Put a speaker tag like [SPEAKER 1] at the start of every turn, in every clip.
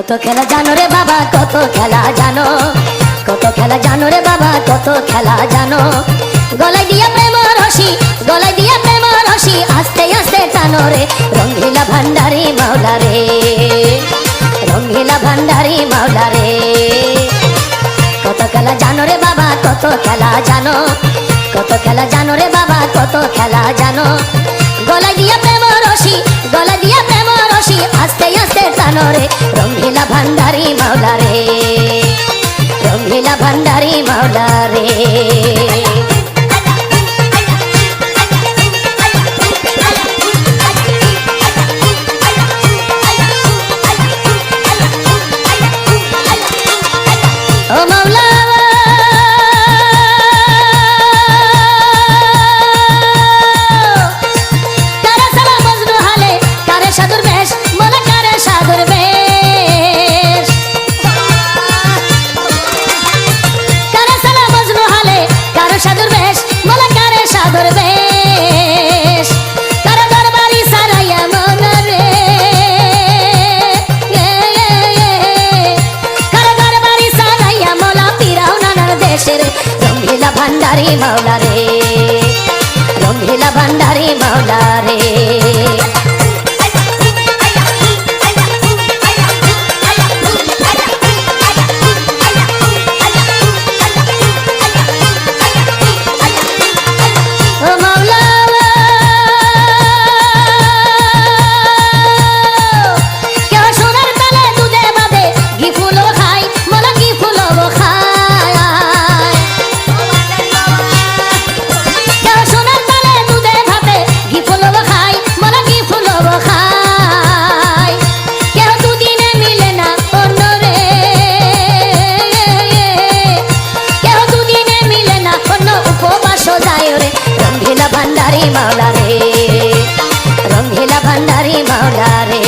[SPEAKER 1] কত খেলা জানো রে বাবা, কত খেলা জানো, কত খেলা জানো রে বাবা, কত খেলা জানো। গলায় দিয়া প্রেম রশি, গলায় দিয়া প্রেম রশি, আস্তে আস্তে টানো রে রঙ্গিলা ভান্ডারি মাওলা রে, রঙ্গিলা ভান্ডারি মাওলা রে। কত খেলা জানো রে বাবা, কত খেলা জানো, কত খেলা জানো রে বাবা, কত খেলা জানো। গলায় দিয়া প্রেম রশি, গলায় দিয়া প্রেম রশি, আস্তে আস্তে টানো রে রঙ্গিলা ভান্ডারি মাওলা রে, রঙ্গিলা ভান্ডারি মাওলা রে। ও মাওলা কারে সালা মজনু হালে, কারে সাধুর বেশ, মোলা কারে সাধুর বেশ। কারে সালা মজনু হালে, কারে সাধুর বেশ, মোলা কারে সাধুর বেশ। কারে দরবারি সারাইয়া মনা রে, কারে দরবারি সারাইয়া মোলা পিরাও নানার দেশে রে রঙ্গিলা ভান্ডারি মাওলা রে, রঙ্গিলা ভান্ডারি মাওলা রে। ও মাওলা কেউ সোনার তালে দুধে বাঁধে ঘি ফুলও খায়, মোলা ঘি ফুলও খায়। কেউ সোনার তালে দুধে ভাতে ঘি ফুলও খায়, মোলা ঘি ফুলও খায়। কেউ দুদিনে মিলে না অন্য রে, কেউ দুদিনে মিলে না অন্য, উপবাসও যায় রে রঙ্গিলা ভান্ডারি মাওলা রে, রঙ্গিলা ভান্ডারি মাওলা রে।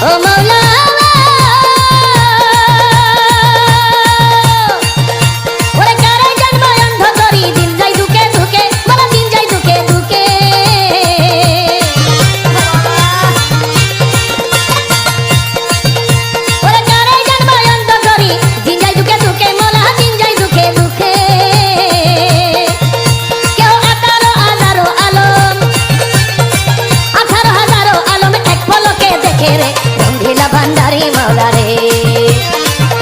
[SPEAKER 1] ও মাওলা ওরে কারে জন্ম অন্ধ করি, দিন যাই দুকে দুকে, বলা দিন যাই দুকে দুকে। ওরে কারে জন্ম অন্ধ করি, দিন যাই দুকে দুকে, মোলা দিন যাই দুকে দুকে। কেউ 18,000 আলম, 18,000 আলম এক পলকে দেখে রে রঙ্গিলা ভান্ডারি মাওলা রে,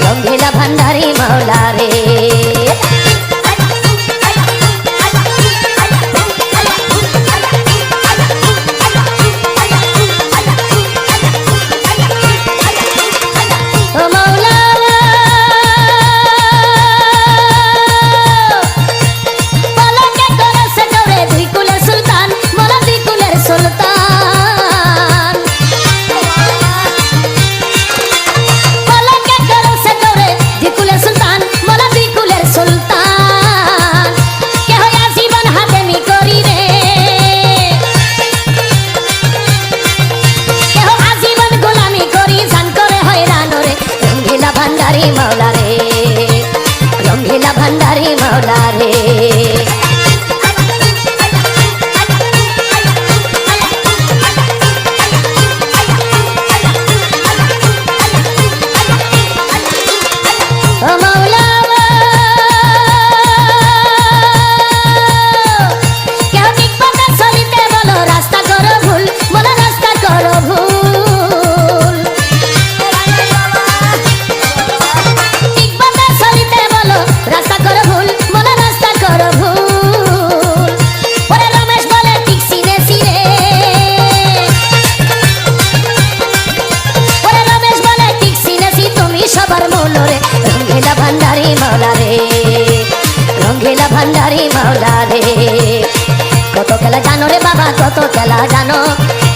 [SPEAKER 1] রঙ্গিলা ভান্ডারি মাওলা রে। ও মাওলা পলকে করেছে করে দুই কুলের সুলতান, মোলা দুই কুলের সুলতান। পলকে করেছে করে দুই কুলের সুলতান, মোলা দুই কুলের সুলতান। কেহ আজীবন হাতেমি করি রে, কেহ আজীবন গোলামি করি, জান করে হয়রান রে রঙ্গিলা ভান্ডারি মাওলা রে, রঙ্গিলা ভান্ডারি মাওলা রে। ও মাওলা কেউ ঠিক পথে চলিতে বলো, রাস্তা করো ভুল, মোলা রাস্তা করো ভুল। ঠিক পথে চলিতে বলো, রাস্তা করো ভুল, মোলা রাস্তা করো ভুল। ওরে রমেশ বলে ঠিক চিনেছি রে, ওরে রমেশ বলে ঠিক চিনেছি, তুমি সবার মূল রে রঙ্গিলা ভান্ডারি মাওলা রে, রঙ্গিলা ভান্ডারি মাওলা রে। কত খেলা জানো রে বাবা, কত খেলা জানো,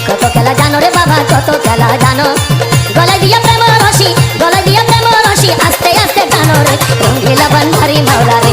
[SPEAKER 1] কত খেলা জানো রে বাবা, কত খেলা জানো। গলায় দিয়া প্রেম রশি, গলায় দিয়া প্রেম রশি, আস্তে আস্তে টানো রে রঙ্গিলা ভান্ডারি মাওলা রে।